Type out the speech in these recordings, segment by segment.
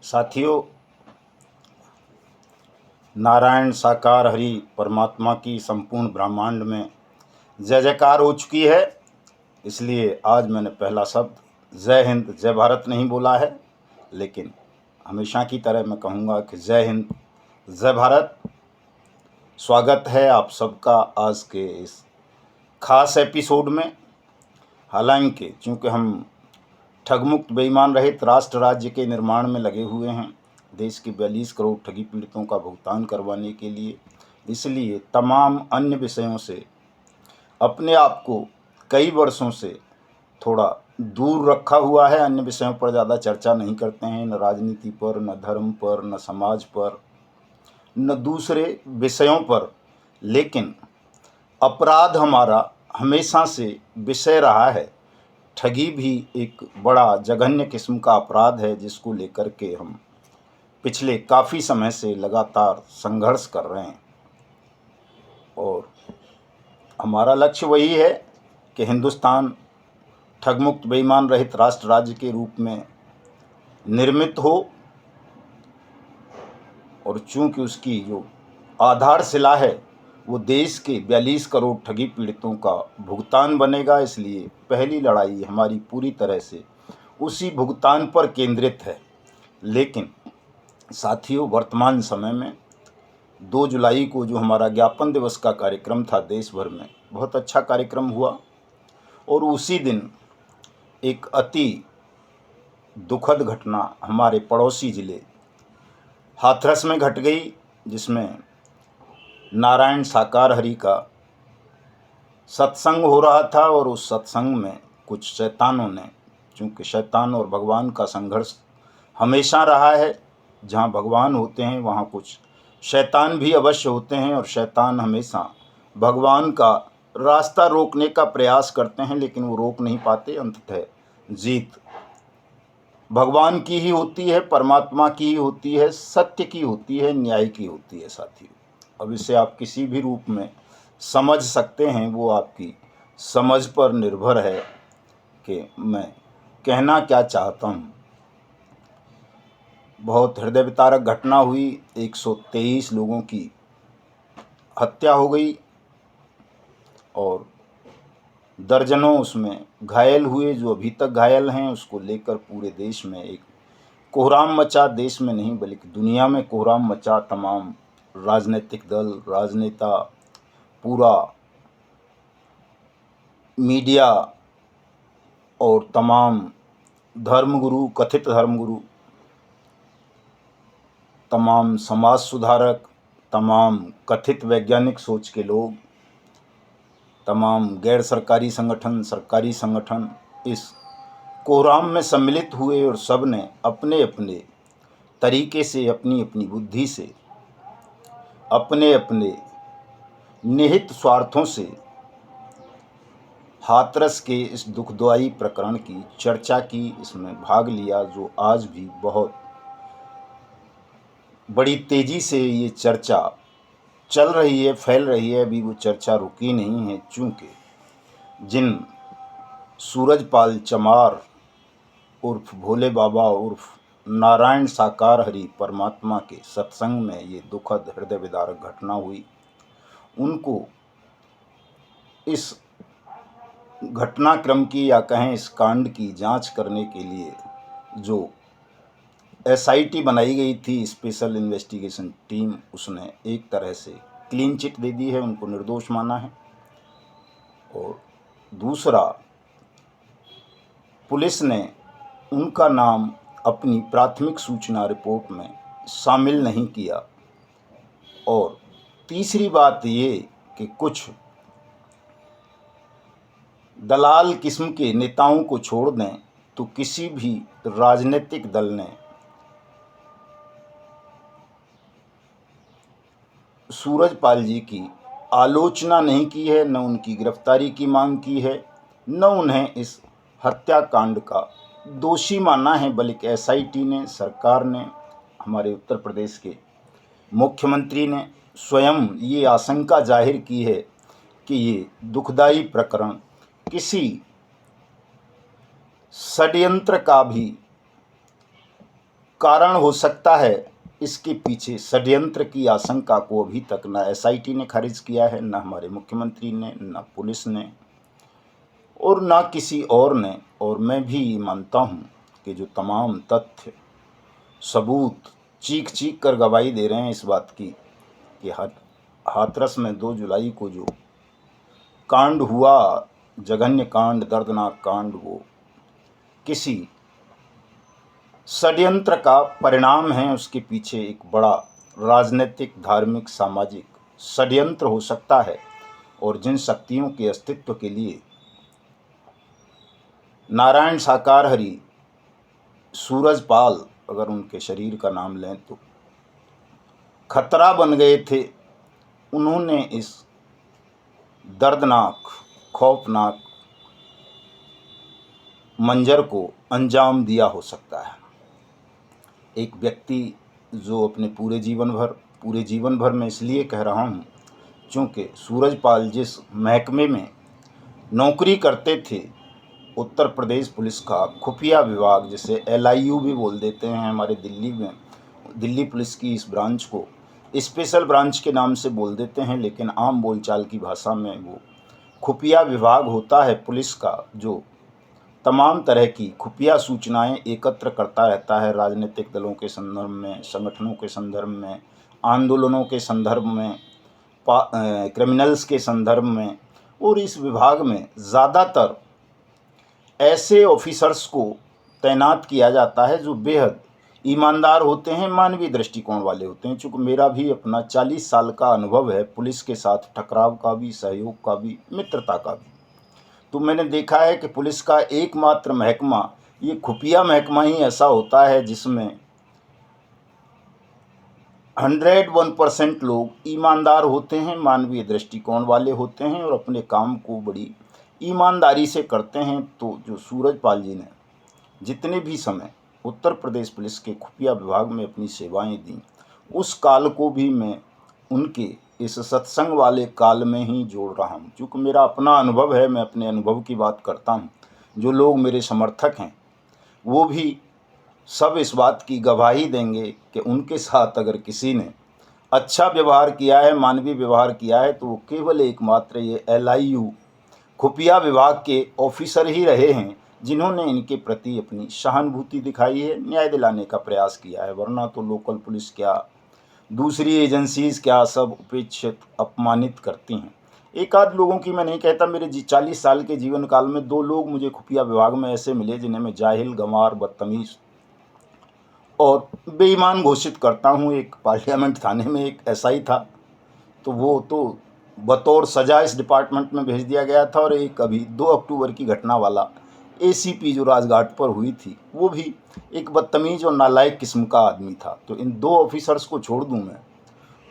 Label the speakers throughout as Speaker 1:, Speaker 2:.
Speaker 1: साथियों, नारायण साकार हरि परमात्मा की संपूर्ण ब्रह्मांड में जय जयकार हो चुकी है। इसलिए आज मैंने पहला शब्द जय हिंद जय भारत नहीं बोला है, लेकिन हमेशा की तरह मैं कहूँगा कि जय हिंद जय भारत। स्वागत है आप सबका आज के इस खास एपिसोड में। हालांकि चूँकि हम ठगमुक्त बेईमान रहित राष्ट्र राज्य के निर्माण में लगे हुए हैं, देश के 42 करोड़ ठगी पीड़ितों का भुगतान करवाने के लिए, इसलिए तमाम अन्य विषयों से अपने आप को कई वर्षों से थोड़ा दूर रखा हुआ है। अन्य विषयों पर ज़्यादा चर्चा नहीं करते हैं, न राजनीति पर, न धर्म पर, न समाज पर, न दूसरे विषयों पर। लेकिन अपराध हमारा हमेशा से विषय रहा है। ठगी भी एक बड़ा जघन्य किस्म का अपराध है, जिसको लेकर के हम पिछले काफ़ी समय से लगातार संघर्ष कर रहे हैं। और हमारा लक्ष्य वही है कि हिंदुस्तान ठगमुक्त बेईमान रहित राष्ट्र राज्य के रूप में निर्मित हो। और चूंकि उसकी जो आधारशिला है वो देश के 42 करोड़ ठगी पीड़ितों का भुगतान बनेगा, इसलिए पहली लड़ाई हमारी पूरी तरह से उसी भुगतान पर केंद्रित है। लेकिन साथियों, वर्तमान समय में 2 जुलाई को जो हमारा ज्ञापन दिवस का कार्यक्रम था देश भर में, बहुत अच्छा कार्यक्रम हुआ। और उसी दिन एक अति दुखद घटना हमारे पड़ोसी ज़िले हाथरस में घट गई, जिसमें नारायण साकार हरि का सत्संग हो रहा था। और उस सत्संग में कुछ शैतानों ने, चूँकि शैतान और भगवान का संघर्ष हमेशा रहा है, जहाँ भगवान होते हैं वहाँ कुछ शैतान भी अवश्य होते हैं। और शैतान हमेशा भगवान का रास्ता रोकने का प्रयास करते हैं, लेकिन वो रोक नहीं पाते। अंततः जीत भगवान की ही होती है, परमात्मा की ही होती है, सत्य की होती है, न्याय की होती है साथियों। अब इसे आप किसी भी रूप में समझ सकते हैं, वो आपकी समझ पर निर्भर है कि मैं कहना क्या चाहता हूँ। बहुत हृदय वितारक घटना हुई। 123 लोगों की हत्या हो गई और दर्जनों उसमें घायल हुए। जो अभी तक घायल हैं उसको लेकर पूरे देश में एक कोहराम मचा, देश में नहीं बल्कि दुनिया में कोहराम मचा। तमाम राजनीतिक दल, राजनेता, पूरा मीडिया और तमाम धर्मगुरु, कथित धर्मगुरु, तमाम समाज सुधारक, तमाम कथित वैज्ञानिक सोच के लोग, तमाम गैर सरकारी संगठन, सरकारी संगठन इस कोहराम में सम्मिलित हुए। और सब ने अपने अपने तरीके से, अपनी अपनी बुद्धि से, अपने अपने निहित स्वार्थों से हाथरस के इस दुखदाई प्रकरण की चर्चा की, इसमें भाग लिया। जो आज भी बहुत बड़ी तेज़ी से ये चर्चा चल रही है, फैल रही है। अभी वो चर्चा रुकी नहीं है, चूँकि जिन सूरजपाल चमार उर्फ भोले बाबा उर्फ नारायण साकार हरि परमात्मा के सत्संग में ये दुखद हृदय विदारक घटना हुई, उनको इस घटनाक्रम की या कहें इस कांड की जांच करने के लिए जो SIT बनाई गई थी, स्पेशल इन्वेस्टिगेशन टीम, उसने एक तरह से क्लीन चिट दे दी है, उनको निर्दोष माना है। और दूसरा, पुलिस ने उनका नाम अपनी प्राथमिक सूचना रिपोर्ट में शामिल नहीं किया। और तीसरी बात ये कि कुछ दलाल किस्म के नेताओं को छोड़ दें तो किसी भी राजनीतिक दल ने सूरजपाल जी की आलोचना नहीं की है, न उनकी गिरफ्तारी की मांग की है, न उन्हें इस हत्याकांड का दोषी माना है। बल्कि SIT ने, सरकार ने, हमारे उत्तर प्रदेश के मुख्यमंत्री ने स्वयं ये आशंका जाहिर की है कि ये दुखदाई प्रकरण किसी षड्यंत्र का भी कारण हो सकता है इसके पीछे षड्यंत्र की आशंका को अभी तक न एसआईटी ने खारिज किया है, न हमारे मुख्यमंत्री ने, न पुलिस ने और न किसी और ने। और मैं भी मानता हूँ कि जो तमाम तथ्य सबूत चीख चीख कर गवाही दे रहे हैं इस बात की कि हाथरस में 2 जुलाई को जो कांड हुआ, जघन्य कांड, दर्दनाक कांड, वो किसी षड्यंत्र का परिणाम है। उसके पीछे एक बड़ा राजनीतिक, धार्मिक, सामाजिक षड्यंत्र हो सकता है। और जिन शक्तियों के अस्तित्व के लिए नारायण साकार हरि, सूरजपाल, अगर उनके शरीर का नाम लें तो, खतरा बन गए थे, उन्होंने इस दर्दनाक, खौफनाक मंजर को अंजाम दिया हो सकता है। एक व्यक्ति जो अपने पूरे जीवन भर में इसलिए कह रहा हूँ क्योंकि सूरजपाल जिस महकमे में नौकरी करते थे, उत्तर प्रदेश पुलिस का खुफिया विभाग, जिसे LIU भी बोल देते हैं हमारे दिल्ली में, दिल्ली पुलिस की इस ब्रांच को स्पेशल ब्रांच के नाम से बोल देते हैं, लेकिन आम बोलचाल की भाषा में वो खुफिया विभाग होता है पुलिस का, जो तमाम तरह की खुफिया सूचनाएं एकत्र करता रहता है, राजनीतिक दलों के संदर्भ में, संगठनों के संदर्भ में, आंदोलनों के संदर्भ में, क्रिमिनल्स के संदर्भ में। और इस विभाग में ज़्यादातर ऐसे ऑफिसर्स को तैनात किया जाता है जो बेहद ईमानदार होते हैं, मानवीय दृष्टिकोण वाले होते हैं। चूँकि मेरा भी अपना 40 साल का अनुभव है पुलिस के साथ, टकराव का भी, सहयोग का भी, मित्रता का भी, तो मैंने देखा है कि पुलिस का एकमात्र महकमा, ये खुफिया महकमा ही ऐसा होता है जिसमें 101% लोग ईमानदार होते हैं, मानवीय दृष्टिकोण वाले होते हैं और अपने काम को बड़ी ईमानदारी से करते हैं। तो जो सूरजपाल जी ने जितने भी समय उत्तर प्रदेश पुलिस के खुफिया विभाग में अपनी सेवाएं दी, उस काल को भी मैं उनके इस सत्संग वाले काल में ही जोड़ रहा हूँ। क्योंकि मेरा अपना अनुभव है, मैं अपने अनुभव की बात करता हूँ। जो लोग मेरे समर्थक हैं वो भी सब इस बात की गवाही देंगे कि उनके साथ अगर किसी ने अच्छा व्यवहार किया है, मानवीय व्यवहार किया है, तो वो केवल एकमात्र ये LIU खुफिया विभाग के ऑफिसर ही रहे हैं जिन्होंने इनके प्रति अपनी सहानुभूति दिखाई है, न्याय दिलाने का प्रयास किया है। वरना तो लोकल पुलिस क्या, दूसरी एजेंसीज क्या, सब उपेक्षित, अपमानित करती हैं। एक आध लोगों की मैं नहीं कहता, मेरे 40 साल के जीवन काल में 2 लोग मुझे खुफिया विभाग में ऐसे मिले जिन्हें मैं जाहिल, गंवार, बदतमीज और बेईमान घोषित करता हूँ। एक पार्लियामेंट थाने में एक SI था, तो वो तो बतौर सजा इस डिपार्टमेंट में भेज दिया गया था। और एक अभी 2 अक्टूबर की घटना वाला ACP जो राजघाट पर हुई थी, वो भी एक बदतमीज और नालायक किस्म का आदमी था। तो इन 2 ऑफिसर्स को छोड़ दूं मैं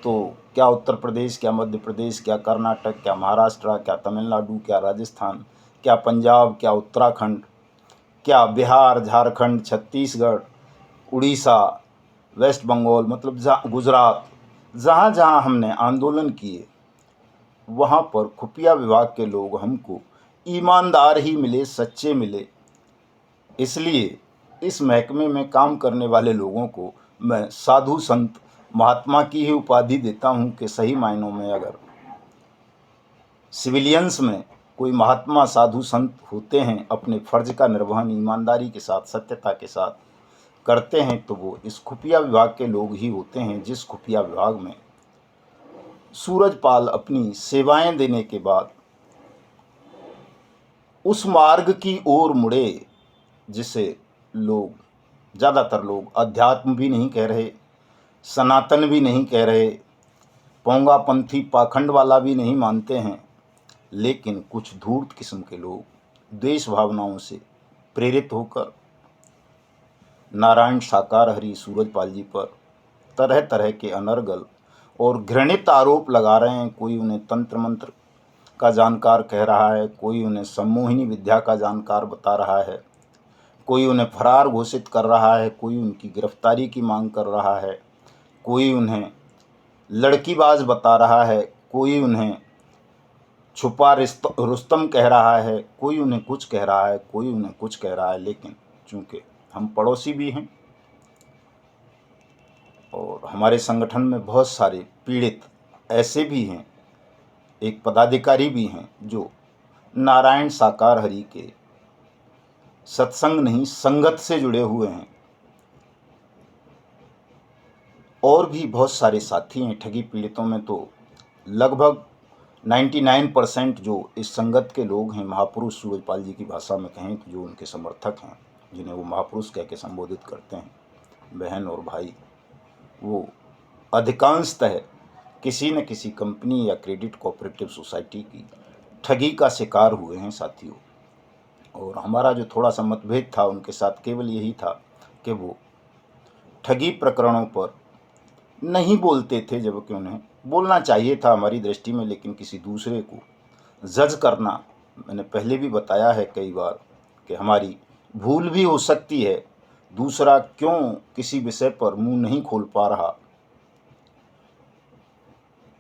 Speaker 1: तो क्या उत्तर प्रदेश, क्या मध्य प्रदेश, क्या कर्नाटक, क्या महाराष्ट्र, क्या तमिलनाडु, क्या राजस्थान, क्या पंजाब, क्या उत्तराखंड, क्या बिहार, झारखंड, छत्तीसगढ़, उड़ीसा, वेस्ट बंगाल, मतलब गुजरात, जहाँ जहाँ हमने आंदोलन किए वहाँ पर खुफिया विभाग के लोग हमको ईमानदार ही मिले, सच्चे मिले। इसलिए इस महकमे में काम करने वाले लोगों को मैं साधु संत महात्मा की ही उपाधि देता हूँ कि सही मायनों में अगर सिविलियंस में कोई महात्मा, साधु संत होते हैं, अपने फर्ज का निर्वहन ईमानदारी के साथ, सत्यता के साथ करते हैं, तो वो इस खुफिया विभाग के लोग ही होते हैं। जिस खुफिया विभाग में सूरजपाल अपनी सेवाएं देने के बाद उस मार्ग की ओर मुड़े जिसे लोग, ज़्यादातर लोग अध्यात्म भी नहीं कह रहे, सनातन भी नहीं कह रहे, पोंगापंथी पाखंड वाला भी नहीं मानते हैं, लेकिन कुछ धूर्त किस्म के लोग देश भावनाओं से प्रेरित होकर नारायण साकार हरि सूरजपाल जी पर तरह तरह के अनर्गल और घृणित आरोप लगा रहे हैं। कोई उन्हें तंत्र मंत्र का जानकार कह रहा है, कोई उन्हें सम्मोहिनी विद्या का जानकार बता रहा है, कोई उन्हें फरार घोषित कर रहा है, कोई उनकी गिरफ्तारी की मांग कर रहा है, कोई उन्हें लड़कीबाज बता रहा है, कोई उन्हें छुपा रुस्तम कह रहा है, कोई उन्हें कुछ कह रहा है, कोई उन्हें कुछ कह रहा है। लेकिन चूँकि हम पड़ोसी भी हैं हमारे संगठन में बहुत सारे पीड़ित ऐसे भी हैं, एक पदाधिकारी भी हैं जो नारायण साकार हरि के सत्संग नहीं संगत से जुड़े हुए हैं। और भी बहुत सारे साथी हैं। ठगी पीड़ितों में तो लगभग 99% जो इस संगत के लोग हैं, महापुरुष सूरजपाल जी की भाषा में कहें तो जो उनके समर्थक हैं, जिन्हें वो महापुरुष कह के संबोधित करते हैं, बहन और भाई, वो अधिकांशतः किसी न किसी कंपनी या क्रेडिट कोऑपरेटिव सोसाइटी की ठगी का शिकार हुए हैं साथियों। और हमारा जो थोड़ा सा मतभेद था उनके साथ केवल यही था कि वो ठगी प्रकरणों पर नहीं बोलते थे, जबकि उन्हें बोलना चाहिए था हमारी दृष्टि में, लेकिन किसी दूसरे को जज करना, मैंने पहले भी बताया है कई बार कि हमारी भूल भी हो सकती है। दूसरा क्यों किसी विषय पर मुंह नहीं खोल पा रहा,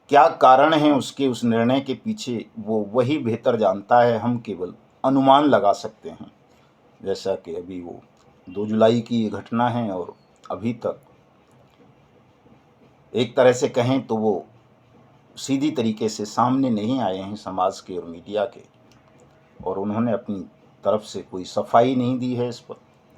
Speaker 1: क्या कारण है उसके, उस निर्णय के पीछे, वो वही बेहतर जानता है। हम केवल अनुमान लगा सकते हैं। जैसा कि अभी वो 2 जुलाई की ये घटना है और अभी तक एक तरह से कहें तो वो सीधी तरीके से सामने नहीं आए हैं समाज के और मीडिया के, और उन्होंने अपनी तरफ से कोई सफाई नहीं दी है इस पर।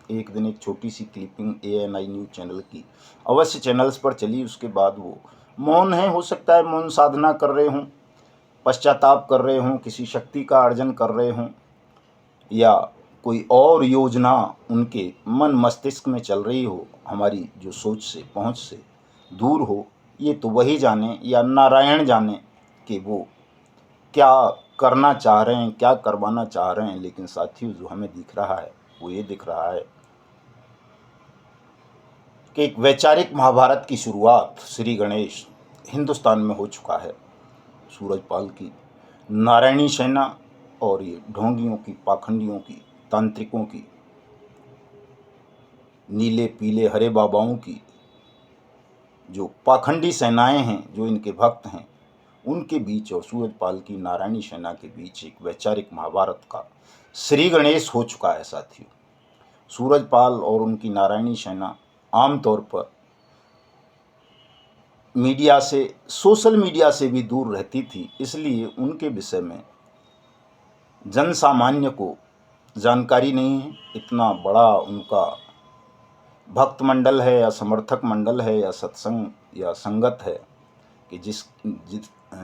Speaker 1: एक दिन एक छोटी सी क्लिपिंग ANI न्यूज़ चैनल की अवश्य चैनल्स पर चली, उसके बाद वो मौन है। हो सकता है मौन साधना कर रहे हों, पश्चाताप कर रहे हों, किसी शक्ति का अर्जन कर रहे हों, या कोई और योजना उनके मन मस्तिष्क में चल रही हो, हमारी जो सोच से पहुंच से दूर हो। ये तो वही जाने या नारायण जाने कि वो क्या करना चाह रहे हैं, क्या करवाना चाह रहे हैं। लेकिन साथियों, जो हमें दिख रहा है वो ये दिख रहा है कि एक वैचारिक महाभारत की शुरुआत श्री गणेश हिंदुस्तान में हो चुका है। सूरजपाल की नारायणी सेना और ये ढोंगियों की, पाखंडियों की, तांत्रिकों की, नीले पीले हरे बाबाओं की जो पाखंडी सेनाएं हैं, जो इनके भक्त हैं, उनके बीच और सूरजपाल की नारायणी सेना के बीच एक वैचारिक महाभारत का श्री गणेश हो चुका है साथियों। सूरजपाल और उनकी नारायणी सेना आमतौर पर मीडिया से, सोशल मीडिया से भी दूर रहती थी, इसलिए उनके विषय में जन सामान्य को जानकारी नहीं है। इतना बड़ा उनका भक्त मंडल है या समर्थक मंडल है या सत्संग या संगत है कि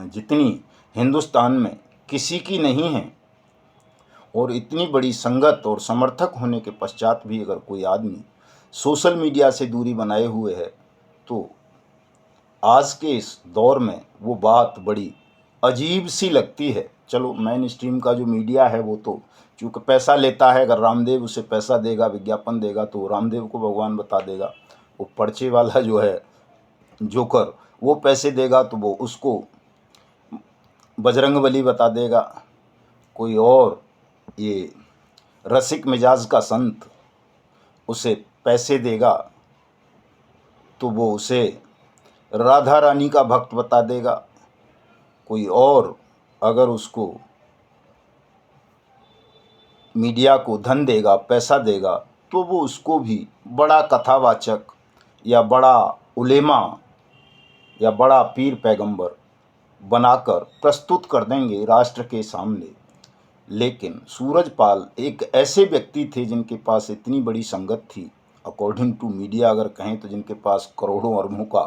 Speaker 1: जितनी हिंदुस्तान में किसी की नहीं है। और इतनी बड़ी संगत और समर्थक होने के पश्चात भी अगर कोई आदमी सोशल मीडिया से दूरी बनाए हुए है, तो आज के इस दौर में वो बात बड़ी अजीब सी लगती है। चलो, मेन स्ट्रीम का जो मीडिया है वो तो चूँकि पैसा लेता है, अगर रामदेव उसे पैसा देगा, विज्ञापन देगा, तो रामदेव को भगवान बता देगा। वो पर्चे वाला जो है जोकर, वो पैसे देगा तो वो उसको बजरंगबली बता देगा। कोई और ये रसिक मिजाज का संत उसे पैसे देगा तो वो उसे राधा रानी का भक्त बता देगा। कोई और अगर उसको मीडिया को धन देगा, पैसा देगा, तो वो उसको भी बड़ा कथावाचक या बड़ा उलेमा या बड़ा पीर पैगंबर बनाकर प्रस्तुत कर देंगे राष्ट्र के सामने। लेकिन सूरजपाल एक ऐसे व्यक्ति थे जिनके पास इतनी बड़ी संगत थी, अकॉर्डिंग टू मीडिया अगर कहें तो जिनके पास करोड़ों अरबों का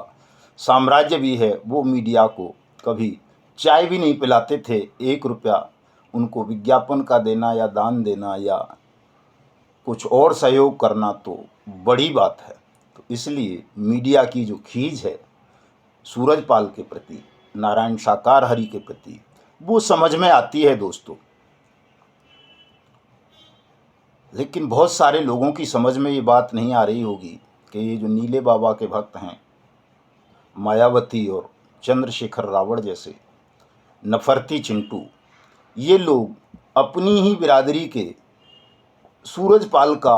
Speaker 1: साम्राज्य भी है। वो मीडिया को कभी चाय भी नहीं पिलाते थे। 1 रुपया उनको विज्ञापन का देना या दान देना या कुछ और सहयोग करना तो बड़ी बात है। तो इसलिए मीडिया की जो खींच है सूरजपाल के प्रति, नारायण साकार हरि के प्रति, वो समझ में आती है दोस्तों। लेकिन बहुत सारे लोगों की समझ में ये बात नहीं आ रही होगी कि ये जो नीले बाबा के भक्त हैं, मायावती और चंद्रशेखर रावण जैसे नफरती चिंटू, ये लोग अपनी ही बिरादरी के सूरजपाल का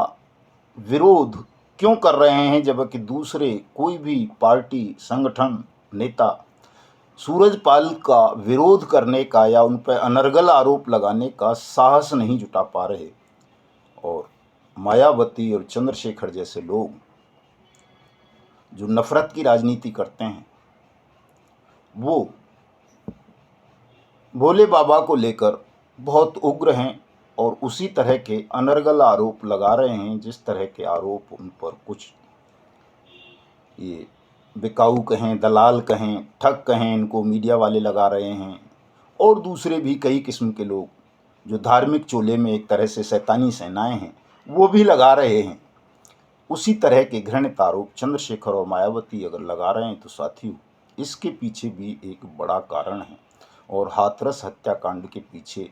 Speaker 1: विरोध क्यों कर रहे हैं, जबकि दूसरे कोई भी पार्टी, संगठन, नेता सूरजपाल का विरोध करने का या उन पर अनर्गल आरोप लगाने का साहस नहीं जुटा पा रहे। और मायावती और चंद्रशेखर जैसे लोग जो नफ़रत की राजनीति करते हैं वो भोले बाबा को लेकर बहुत उग्र हैं और उसी तरह के अनर्गल आरोप लगा रहे हैं जिस तरह के आरोप उन पर कुछ ये बिकाऊ कहें, दलाल कहें, ठग कहें, इनको मीडिया वाले लगा रहे हैं और दूसरे भी कई किस्म के लोग जो धार्मिक चोले में एक तरह से शैतानी सेनाएं हैं वो भी लगा रहे हैं। उसी तरह के घृणित आरोप चंद्रशेखर और मायावती अगर लगा रहे हैं तो साथियों इसके पीछे भी एक बड़ा कारण है और हाथरस हत्याकांड के पीछे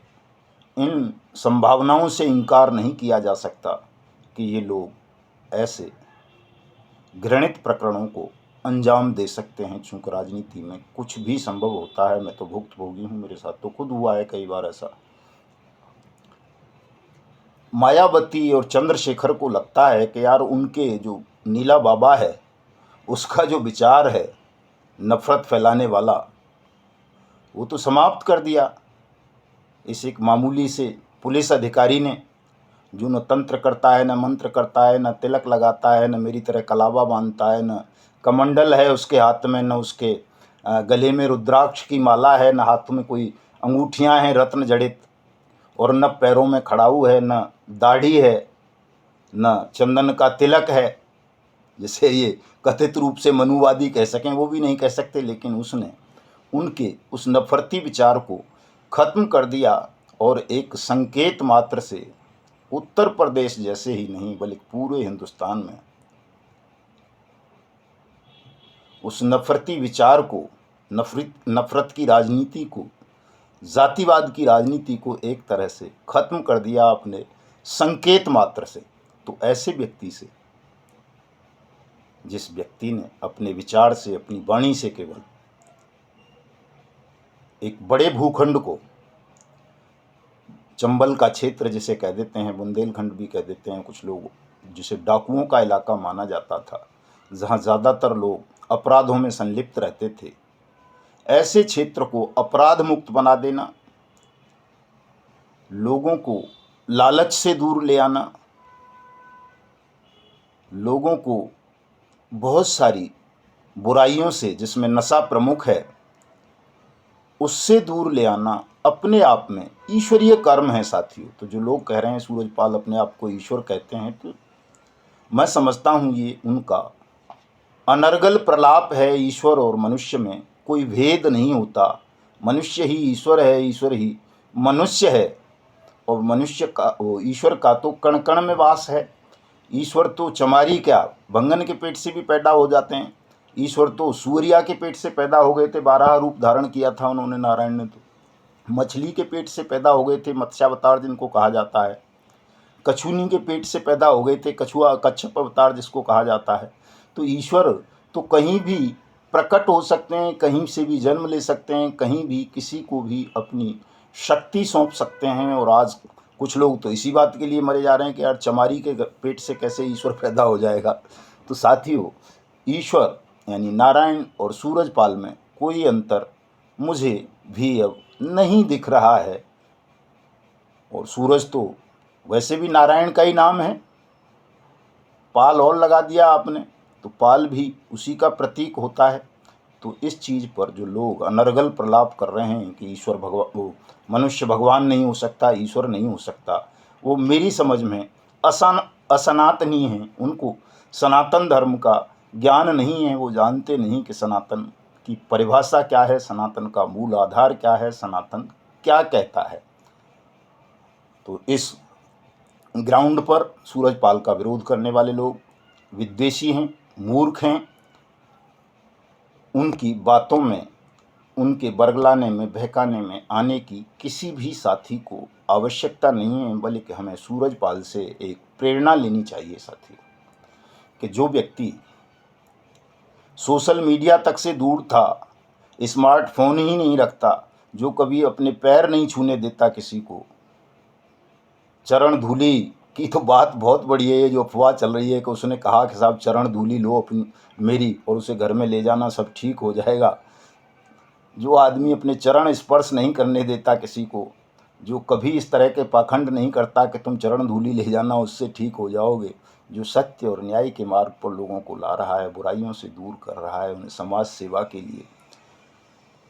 Speaker 1: इन संभावनाओं से इनकार नहीं किया जा सकता कि ये लोग ऐसे घृणित प्रकरणों को अंजाम दे सकते हैं। चूँकि राजनीति में कुछ भी संभव होता है, मैं तो भुक्तभोगी हूँ, मेरे साथ तो खुद हुआ है कई बार ऐसा। मायावती और चंद्रशेखर को लगता है कि यार उनके जो नीला बाबा है उसका जो विचार है नफ़रत फैलाने वाला वो तो समाप्त कर दिया इस एक मामूली से पुलिस अधिकारी ने, जो न तंत्र करता है, न मंत्र करता है, न तिलक लगाता है, न मेरी तरह कलावा बांधता है, न कमंडल है उसके हाथ में, न उसके गले में रुद्राक्ष की माला है, न हाथ में कोई अंगूठियां हैं रत्न जड़ित, और न पैरों में खड़ाऊ है, न दाढ़ी है, न चंदन का तिलक है, जिसे ये कथित रूप से मनुवादी कह सकें वो भी नहीं कह सकते। लेकिन उसने उनके उस नफरती विचार को ख़त्म कर दिया और एक संकेत मात्र से उत्तर प्रदेश जैसे ही नहीं बल्कि पूरे हिंदुस्तान में उस नफरती विचार को, नफरत की राजनीति को, जातिवाद की राजनीति को एक तरह से ख़त्म कर दिया अपने संकेत मात्र से। तो ऐसे व्यक्ति से, जिस व्यक्ति ने अपने विचार से, अपनी वाणी से केवल एक बड़े भूखंड को, चंबल का क्षेत्र जिसे कह देते हैं, बुंदेलखंड भी कह देते हैं कुछ लोग, जिसे डाकुओं का इलाका माना जाता था, जहां ज़्यादातर लोग अपराधों में संलिप्त रहते थे, ऐसे क्षेत्र को अपराध मुक्त बना देना, लोगों को लालच से दूर ले आना, लोगों को बहुत सारी बुराइयों से, जिसमें नशा प्रमुख है, उससे दूर ले आना अपने आप में ईश्वरीय कर्म है साथियों। तो जो लोग कह रहे हैं सूरजपाल अपने आप को ईश्वर कहते हैं, तो मैं समझता हूँ ये उनका अनर्गल प्रलाप है। ईश्वर और मनुष्य में कोई भेद नहीं होता, मनुष्य ही ईश्वर है, ईश्वर ही मनुष्य है, और मनुष्य का, वो ईश्वर का तो कण कण में वास है। ईश्वर तो चमारी क्या, भंगन के पेट से भी पैदा हो जाते हैं। ईश्वर तो सूर्या के पेट से पैदा हो गए थे, 12 रूप धारण किया था उन्होंने, नारायण ने तो मछली के पेट से पैदा हो गए थे, मत्स्यावतार जिनको कहा जाता है। कछुनी के पेट से पैदा हो गए थे, कछुआ कच्छप अवतार जिसको कहा जाता है। तो ईश्वर तो कहीं भी प्रकट हो सकते हैं, कहीं से भी जन्म ले सकते हैं, कहीं भी किसी को भी अपनी शक्ति सौंप सकते हैं। और आज कुछ लोग तो इसी बात के लिए मरे जा रहे हैं कि यार चमारी के पेट से कैसे ईश्वर पैदा हो जाएगा। तो साथियों, ईश्वर यानी नारायण और सूरजपाल में कोई अंतर मुझे भी अब नहीं दिख रहा है। और सूरज तो वैसे भी नारायण का ही नाम है, पाल और लगा दिया आपने तो पाल भी उसी का प्रतीक होता है। तो इस चीज़ पर जो लोग अनर्गल प्रलाप कर रहे हैं कि ईश्वर भगवान, वो मनुष्य भगवान नहीं हो सकता, ईश्वर नहीं हो सकता, वो मेरी समझ में असनातनी हैं। उनको सनातन धर्म का ज्ञान नहीं है, वो जानते नहीं कि सनातन की परिभाषा क्या है, सनातन का मूल आधार क्या है, सनातन क्या कहता है। तो इस ग्राउंड पर सूरजपाल का विरोध करने वाले लोग विद्वेषी हैं, मूर्ख हैं। उनकी बातों में, उनके बरगलाने में, बहकाने में आने की किसी भी साथी को आवश्यकता नहीं है, बल्कि हमें सूरजपाल से एक प्रेरणा लेनी चाहिए साथी, कि जो व्यक्ति सोशल मीडिया तक से दूर था, स्मार्टफोन ही नहीं रखता, जो कभी अपने पैर नहीं छूने देता किसी को, चरण धूलि की तो बात बहुत बड़ी है। ये जो अफवाह चल रही है कि उसने कहा कि साहब चरण धूलि लो अपनी मेरी और उसे घर में ले जाना, सब ठीक हो जाएगा। जो आदमी अपने चरण स्पर्श नहीं करने देता किसी को, जो कभी इस तरह के पाखंड नहीं करता कि तुम चरण धूलि ले जाना उससे ठीक हो जाओगे, जो सत्य और न्याय के मार्ग पर लोगों को ला रहा है, बुराइयों से दूर कर रहा है, उन्हें समाज सेवा के लिए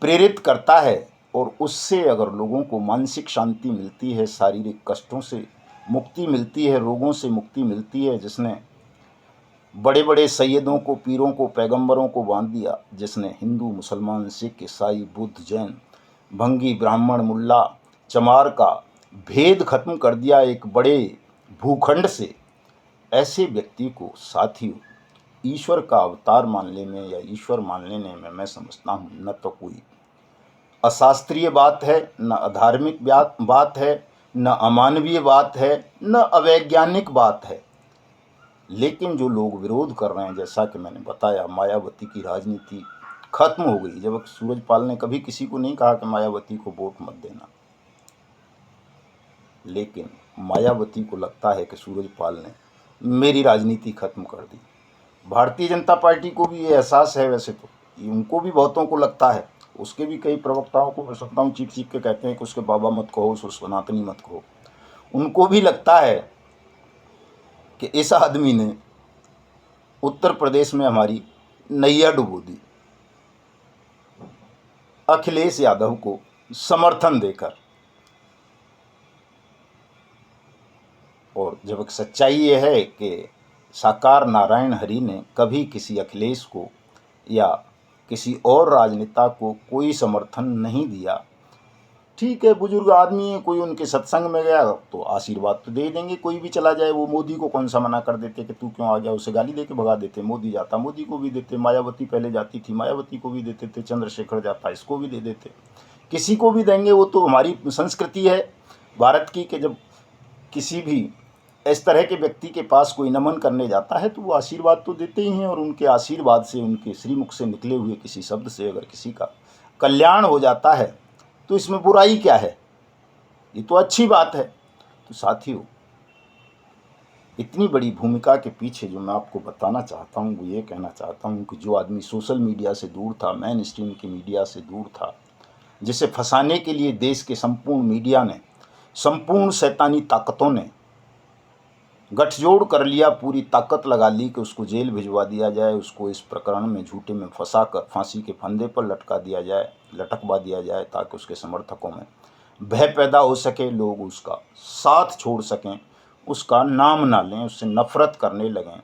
Speaker 1: प्रेरित करता है। और उससे अगर लोगों को मानसिक शांति मिलती है, शारीरिक कष्टों से मुक्ति मिलती है, रोगों से मुक्ति मिलती है, जिसने बड़े बड़े सैयदों को, पीरों को, पैगंबरों को बांध दिया, जिसने हिंदू, मुसलमान, सिख, ईसाई, बुद्ध, जैन, भंगी, ब्राह्मण, मुल्ला, चमार का भेद खत्म कर दिया एक बड़े भूखंड से, ऐसे व्यक्ति को साथियों ईश्वर का अवतार मानने में या ईश्वर मान लेने में मैं समझता हूँ न तो कोई अशास्त्रीय बात है, न अधार्मिक बात है, न अमानवीय बात है, न अवैज्ञानिक बात है। लेकिन जो लोग विरोध कर रहे हैं, जैसा कि मैंने बताया, मायावती की राजनीति खत्म हो गई। जब सूरजपाल ने कभी किसी को नहीं कहा कि मायावती को वोट मत देना, लेकिन मायावती को लगता है कि सूरजपाल ने मेरी राजनीति खत्म कर दी। भारतीय जनता पार्टी को भी ये एहसास है, वैसे तो ये उनको भी बहुतों को लगता है। उसके भी कई प्रवक्ताओं को मैं सुनता हूँ चीख चीख के कहते हैं कि उसके बाबा मत कहो, उसको सनातनी मत कहो। उनको भी लगता है कि इस आदमी ने उत्तर प्रदेश में हमारी नैया डुबो दी, अखिलेश यादव को समर्थन देकर। और जब सच्चाई ये है कि साकार नारायण हरि ने कभी किसी अखिलेश को या किसी और राजनेता को कोई समर्थन नहीं दिया। ठीक है, बुजुर्ग आदमी है, कोई उनके सत्संग में गया तो आशीर्वाद तो दे देंगे, कोई भी चला जाए। वो मोदी को कौन सा मना कर देते कि तू क्यों आ गया, उसे गाली दे के भगा देते। मोदी जाता, मोदी को भी देते। मायावती पहले जाती थी, मायावती को भी देते थे। चंद्रशेखर जाता, इसको भी दे देते। किसी को भी देंगे। वो तो हमारी संस्कृति है भारत की कि जब किसी भी इस तरह के व्यक्ति के पास कोई नमन करने जाता है तो वो आशीर्वाद तो देते ही हैं। और उनके आशीर्वाद से, उनके श्रीमुख से निकले हुए किसी शब्द से अगर किसी का कल्याण हो जाता है तो इसमें बुराई क्या है, ये तो अच्छी बात है। तो साथियों, इतनी बड़ी भूमिका के पीछे जो मैं आपको बताना चाहता हूँ वो ये कहना चाहता हूँ कि जो आदमी सोशल मीडिया से दूर था, मेन स्ट्रीम की मीडिया से दूर था, जिसे फंसाने के लिए देश के संपूर्ण मीडिया ने, संपूर्ण शैतानी ताकतों ने गठजोड़ कर लिया, पूरी ताकत लगा ली कि उसको जेल भिजवा दिया जाए, उसको इस प्रकरण में झूठे में फंसा कर फांसी के फंदे पर लटकवा दिया जाए, ताकि उसके समर्थकों में भय पैदा हो सके, लोग उसका साथ छोड़ सकें, उसका नाम ना लें, उससे नफरत करने लगें।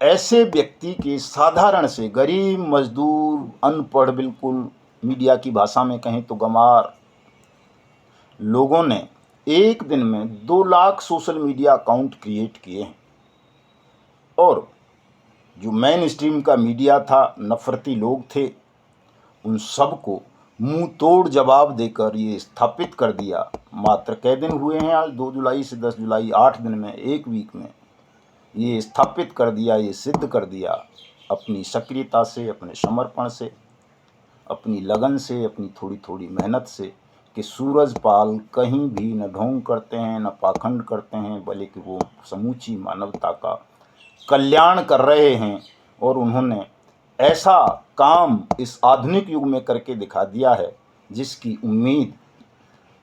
Speaker 1: ऐसे व्यक्ति के, साधारण से गरीब, मजदूर, अनपढ़, बिल्कुल मीडिया की भाषा में कहें तो गंवार लोगों ने एक दिन में 2 lakh social media account create किए हैं। और जो मेन स्ट्रीम का मीडिया था, नफरती लोग थे, उन सबको मुंह तोड़ जवाब देकर ये स्थापित कर दिया। मात्र कै दिन हुए हैं आज, 2 जुलाई से 10 जुलाई, 8 दिन में, 1 वीक में ये स्थापित कर दिया, ये सिद्ध कर दिया अपनी सक्रियता से, अपने समर्पण से, अपनी लगन से, अपनी थोड़ी थोड़ी मेहनत से, कि सूरजपाल कहीं भी न ढोंग करते हैं, न पाखंड करते हैं, बल्कि वो समूची मानवता का कल्याण कर रहे हैं। और उन्होंने ऐसा काम इस आधुनिक युग में करके दिखा दिया है जिसकी उम्मीद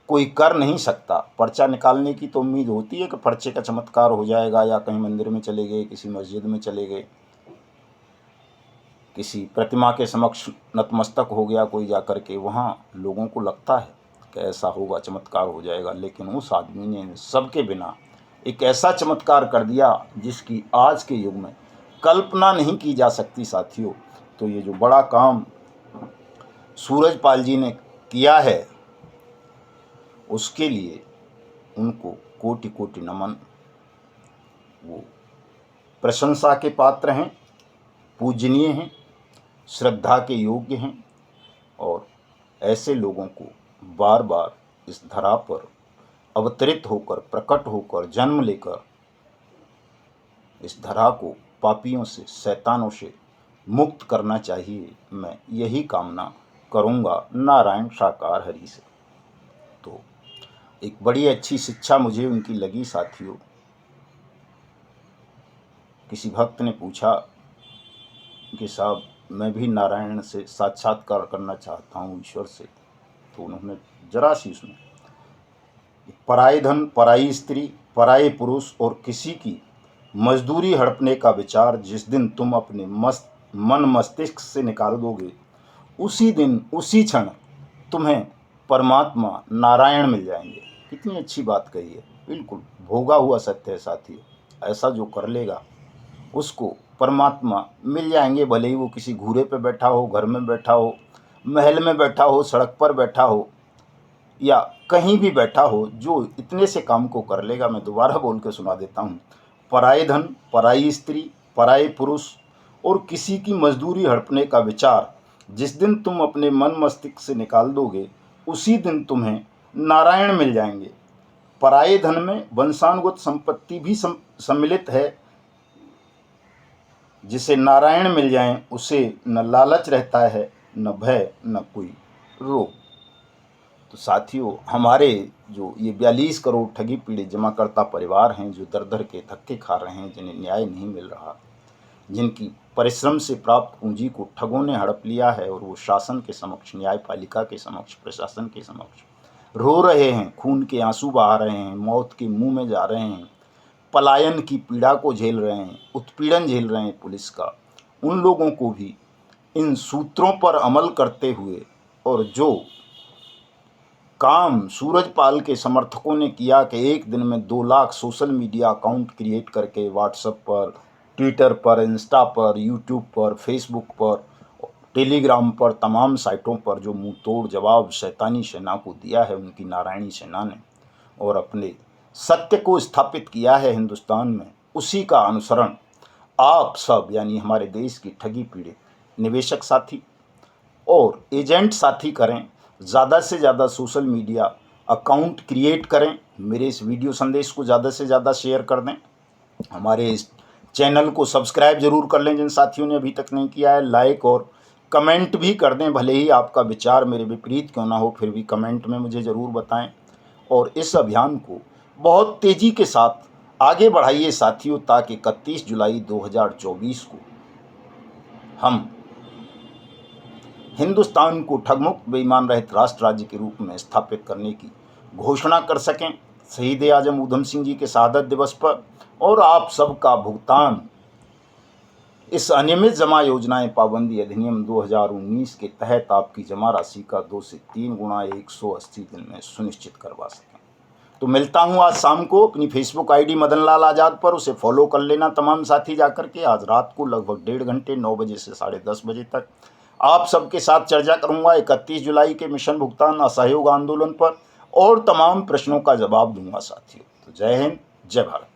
Speaker 1: कोई कर नहीं सकता। पर्चा निकालने की तो उम्मीद होती है कि पर्चे का चमत्कार हो जाएगा, या कहीं मंदिर में चले गए, किसी मस्जिद में चले गए, किसी प्रतिमा के समक्ष नतमस्तक हो गया कोई जाकर के, वहाँ लोगों को लगता है कि ऐसा होगा, चमत्कार हो जाएगा। लेकिन उस आदमी ने सबके बिना एक ऐसा चमत्कार कर दिया जिसकी आज के युग में कल्पना नहीं की जा सकती साथियों। तो ये जो बड़ा काम सूरजपाल जी ने किया है, उसके लिए उनको कोटि कोटि नमन। वो प्रशंसा के पात्र हैं, पूजनीय हैं, श्रद्धा के योग्य हैं। और ऐसे लोगों को बार बार इस धरा पर अवतरित होकर, प्रकट होकर, जन्म लेकर इस धरा को पापियों से, शैतानों से मुक्त करना चाहिए। मैं यही कामना करूँगा नारायण साकार हरि से। तो एक बड़ी अच्छी शिक्षा मुझे उनकी लगी साथियों। किसी भक्त ने पूछा कि साहब मैं भी नारायण से साक्षात्कार करना चाहता हूँ, ईश्वर से। तो उन्होंने जरा सी उसमें पराये धन, पराई स्त्री, पराये पुरुष और किसी की मजदूरी हड़पने का विचार जिस दिन तुम अपने मन मस्तिष्क से निकाल दोगे, उसी दिन उसी क्षण तुम्हें परमात्मा नारायण मिल जाएंगे। कितनी अच्छी बात कही है, बिल्कुल भोगा हुआ सत्य है साथियों। ऐसा जो कर लेगा उसको परमात्मा मिल जाएंगे, भले ही वो किसी घूरे पे बैठा हो, घर में बैठा हो, महल में बैठा हो, सड़क पर बैठा हो या कहीं भी बैठा हो। जो इतने से काम को कर लेगा, मैं दोबारा बोल के सुना देता हूँ, पराये धन, पराई स्त्री, पराये पुरुष और किसी की मजदूरी हड़पने का विचार जिस दिन तुम अपने मन मस्तिष्क से निकाल दोगे, उसी दिन तुम्हें नारायण मिल जाएंगे। पराये धन में वंशानुगत संपत्ति भी सम्मिलित है। जिसे नारायण मिल जाएं उसे न लालच रहता है, न भय, न कोई रोग। तो साथियों, हमारे जो ये 42 करोड़ ठगी पीड़ित जमाकर्ता परिवार हैं, जो दर दर के धक्के खा रहे हैं, जिन्हें न्याय नहीं मिल रहा, जिनकी परिश्रम से प्राप्त पूंजी को ठगों ने हड़प लिया है, और वो शासन के समक्ष, न्यायपालिका के समक्ष, प्रशासन के समक्ष रो रहे हैं, खून के आंसू बहा रहे हैं, मौत के मुंह में जा रहे हैं, पलायन की पीड़ा को झेल रहे हैं, उत्पीड़न झेल रहे हैं पुलिस का, उन लोगों को भी इन सूत्रों पर अमल करते हुए, और जो काम सूरजपाल के समर्थकों ने किया कि एक दिन में 2 lakh social media account create करके व्हाट्सएप पर, ट्विटर पर, इंस्टा पर, यूट्यूब पर, फेसबुक पर, टेलीग्राम पर, तमाम साइटों पर जो मुंह तोड़ जवाब शैतानी सेना को दिया है उनकी नारायणी सेना ने, और अपने सत्य को स्थापित किया है हिंदुस्तान में, उसी का अनुसरण आप सब यानी हमारे देश की ठगी पीड़ित निवेशक साथी और एजेंट साथी करें। ज़्यादा से ज़्यादा सोशल मीडिया अकाउंट क्रिएट करें, मेरे इस वीडियो संदेश को ज़्यादा से ज़्यादा शेयर कर दें, हमारे इस चैनल को सब्सक्राइब जरूर कर लें जिन साथियों ने अभी तक नहीं किया है, लाइक और कमेंट भी कर दें, भले ही आपका विचार मेरे विपरीत क्यों ना हो, फिर भी कमेंट में मुझे ज़रूर बताएं। और इस अभियान को बहुत तेज़ी के साथ आगे बढ़ाइए साथियों, ताकि 31 जुलाई 2024 को हम हिंदुस्तान को ठगमुक्त बेईमान रहित राष्ट्र राज्य के रूप में स्थापित करने की घोषणा कर सकें शहीद आजम ऊधम सिंह जी के शहादत दिवस पर। और आप सबका भुगतान इस अनियमित जमा योजनाएं पाबंदी अधिनियम 2019 के तहत आपकी जमा राशि का 2 से 3 गुना 180 दिन में सुनिश्चित करवा सकें। तो मिलता हूं आज शाम को अपनी फेसबुक आईडी मदन लाल आज़ाद पर, उसे फॉलो कर लेना तमाम साथी जाकर के। आज रात को लगभग 1.5 घंटे 9 बजे से 10:30 बजे तक आप सबके साथ चर्चा करूंगा 31 जुलाई के मिशन भुगतान असहयोग आंदोलन पर, और तमाम प्रश्नों का जवाब दूंगा साथियों। तो जय हिंद, जय भारत।